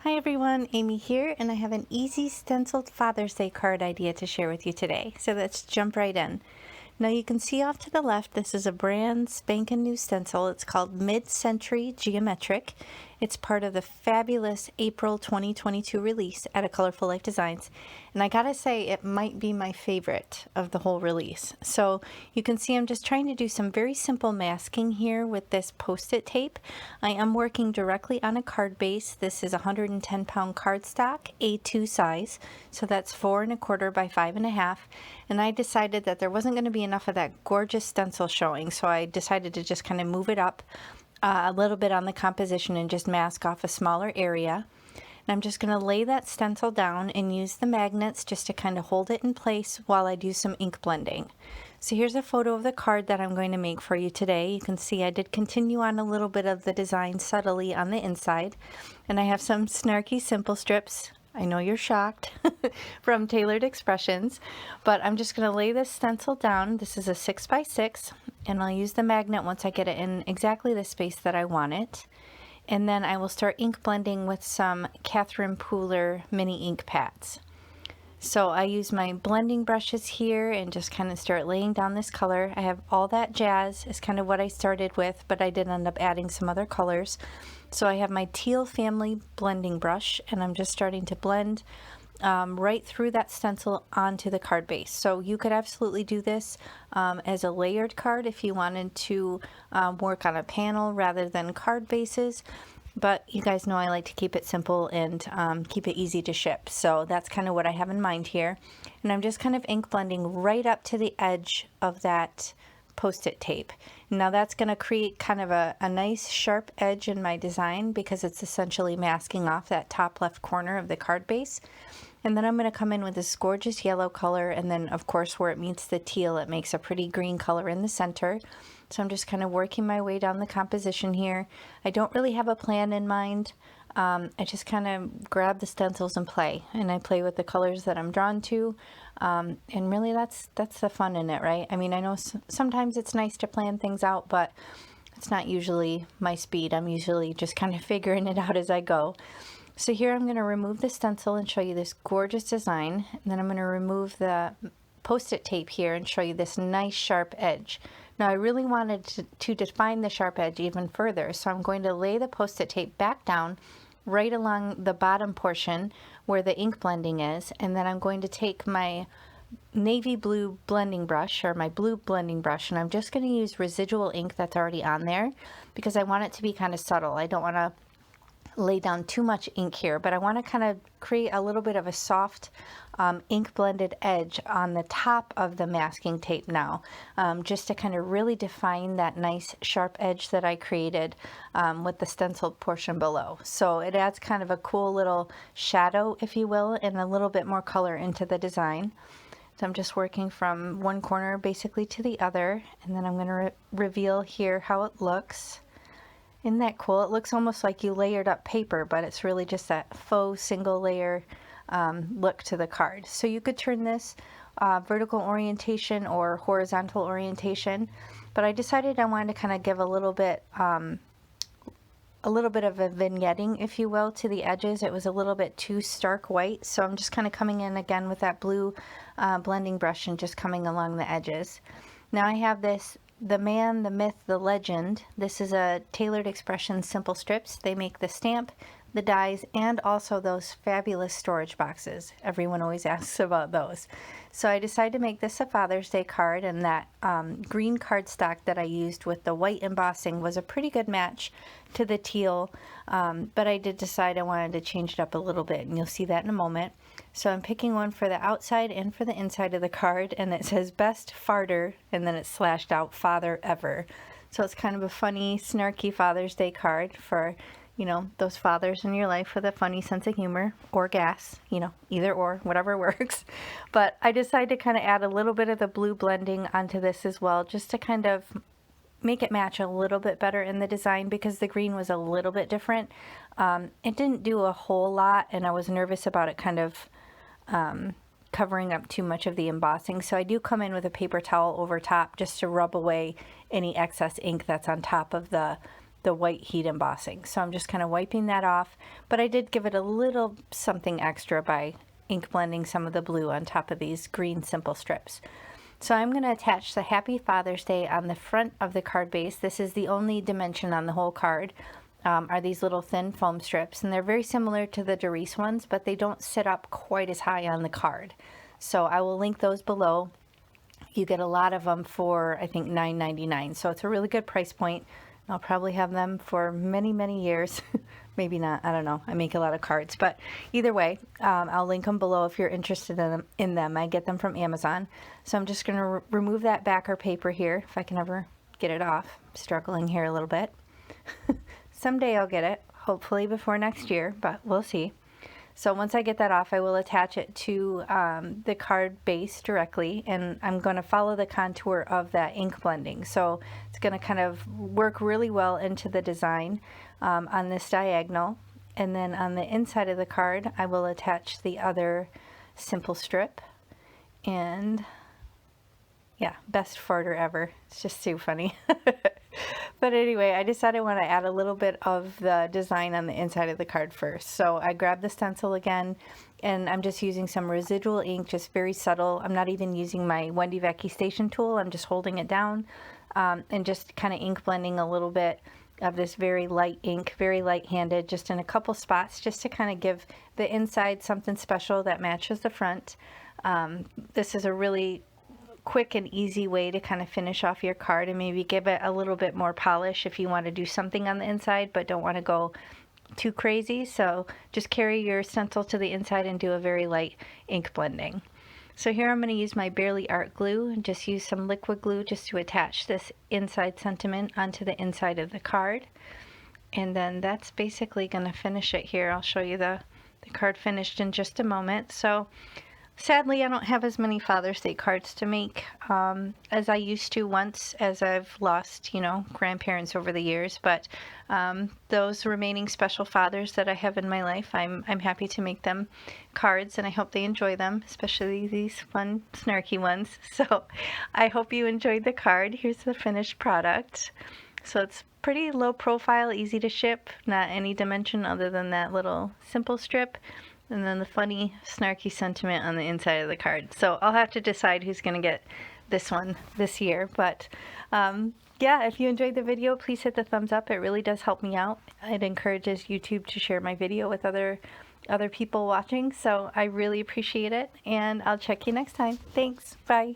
Hi everyone, Amy here, and I have an easy stenciled Father's Day card idea to share with you today. So let's jump right in. Now you can see off to the left, this is a brand spanking new stencil. It's called Mid-Century Geometric. It's part of the fabulous April 2022 release at A Colorful Life Designs. And I gotta say, it might be my favorite of the whole release. So you can see I'm just trying to do some very simple masking here with this Post-it tape. I am working directly on a card base. This is 110-pound cardstock, A2 size. So that's 4 1/4 by 5 1/2. And I decided that there wasn't going to be enough of that gorgeous stencil showing. So I decided to just kind of move it up a little bit on the composition and just mask off a smaller area. And I'm just going to lay that stencil down and use the magnets just to kind of hold it in place while I do some ink blending. So here's a photo of the card that I'm going to make for you today. You can see I did continue on a little bit of the design subtly on the inside. And I have some snarky simple strips. I know you're shocked from Tailored Expressions, but I'm just going to lay this stencil down. This is a 6 by 6, and I'll use the magnet once I get it in exactly the space that I want it. And then I will start ink blending with some Catherine Pooler mini ink pads. So I use my blending brushes here and just kind of start laying down this color. I have All That Jazz is kind of what I started with, but I did end up adding some other colors. So I have my Teal Family blending brush, and I'm just starting to blend right through that stencil onto the card base. So you could absolutely do this as a layered card if you wanted to work on a panel rather than card bases. But you guys know I like to keep it simple and keep it easy to ship. So that's kind of what I have in mind here. And I'm just kind of ink blending right up to the edge of that Post-it tape. Now that's going to create kind of a nice sharp edge in my design because it's essentially masking off that top left corner of the card base. And then I'm going to come in with this gorgeous yellow color, and then of course where it meets the teal it makes a pretty green color in the center. So I'm just kind of working my way down the composition here. I don't really have a plan in mind. I just kind of grab the stencils and play, and I play with the colors that I'm drawn to, and really that's the fun in it, right? I mean, I know sometimes it's nice to plan things out, but it's not usually my speed. I'm usually just kind of figuring it out as I go. So here I'm going to remove the stencil and show you this gorgeous design, and then I'm going to remove the Post-it tape here and show you this nice sharp edge. Now I really wanted to define the sharp edge even further, so I'm going to lay the Post-it tape back down right along the bottom portion where the ink blending is, and then I'm going to take my navy blue blending brush, or my blue blending brush, and I'm just going to use residual ink that's already on there because I want it to be kind of subtle. I don't want to lay down too much ink here, but I want to kind of create a little bit of a soft ink blended edge on the top of the masking tape now, just to kind of really define that nice sharp edge that I created with the stenciled portion below. So it adds kind of a cool little shadow, if you will, and a little bit more color into the design. So I'm just working from one corner basically to the other, and then I'm going to reveal here how it looks. Isn't that cool? It looks almost like you layered up paper, but it's really just that faux single layer look to the card. So you could turn this vertical orientation or horizontal orientation, but I decided I wanted to kind of give a little bit of a vignetting, if you will, to the edges. It was a little bit too stark white, so I'm just kind of coming in again with that blue blending brush and just coming along the edges. Now I have this The Man, the Myth, the Legend. This is a Tailored Expressions simple strips. They make the stamp, the dies, and also those fabulous storage boxes. Everyone always asks about those. So I decided to make this a Father's Day card, and that green cardstock that I used with the white embossing was a pretty good match to the teal, but I did decide I wanted to change it up a little bit, and you'll see that in a moment. So I'm picking one for the outside and for the inside of the card, and it says Best Farter, and then it's slashed out Father Ever. So it's kind of a funny, snarky Father's Day card for, you know, those fathers in your life with a funny sense of humor, or gas, you know, either or, whatever works. But I decided to kind of add a little bit of the blue blending onto this as well, just to kind of make it match a little bit better in the design because the green was a little bit different. It didn't do a whole lot, and I was nervous about it kind of covering up too much of the embossing. So I do come in with a paper towel over top just to rub away any excess ink that's on top of the white heat embossing. So I'm just kind of wiping that off, but I did give it a little something extra by ink blending some of the blue on top of these green simple strips. So I'm going to attach the Happy Father's Day on the front of the card base. This is the only dimension on the whole card, are these little thin foam strips, and they're very similar to the Doris ones, but they don't sit up quite as high on the card. So I will link those below. You get a lot of them for, I think, $9.99. So it's a really good price point. I'll probably have them for many, many years. Maybe not. I don't know. I make a lot of cards. But either way, I'll link them below if you're interested in them. I get them from Amazon. So I'm just going to remove that backer paper here, if I can ever get it off. I'm struggling here a little bit. Someday I'll get it, hopefully before next year, but we'll see. So once I get that off, I will attach it to the card base directly, and I'm going to follow the contour of that ink blending. So it's going to kind of work really well into the design on this diagonal. And then on the inside of the card, I will attach the other simple strip. And yeah, best farter ever. It's just too funny. But anyway, I decided I want to add a little bit of the design on the inside of the card first. So I grabbed the stencil again, and I'm just using some residual ink, just very subtle. I'm not even using my Wendy Vecchi station tool. I'm just holding it down and just kind of ink blending a little bit of this very light ink, very light-handed, just in a couple spots, just to kind of give the inside something special that matches the front. This is a really quick and easy way to kind of finish off your card and maybe give it a little bit more polish if you want to do something on the inside but don't want to go too crazy. So just carry your stencil to the inside and do a very light ink blending. So here I'm going to use my Barely Art glue and just use some liquid glue just to attach this inside sentiment onto the inside of the card. And then that's basically going to finish it here. I'll show you the card finished in just a moment. So sadly, I don't have as many Father's Day cards to make as I used to once, as I've lost, grandparents over the years. But those remaining special fathers that I have in my life, I'm happy to make them cards, and I hope they enjoy them, especially these fun, snarky ones. So I hope you enjoyed the card. Here's the finished product. So it's pretty low profile, easy to ship, not any dimension other than that little simple strip. And then the funny, snarky sentiment on the inside of the card. So I'll have to decide who's going to get this one this year. But yeah, if you enjoyed the video, please hit the thumbs up. It really does help me out. It encourages YouTube to share my video with other people watching. So I really appreciate it. And I'll check you next time. Thanks. Bye.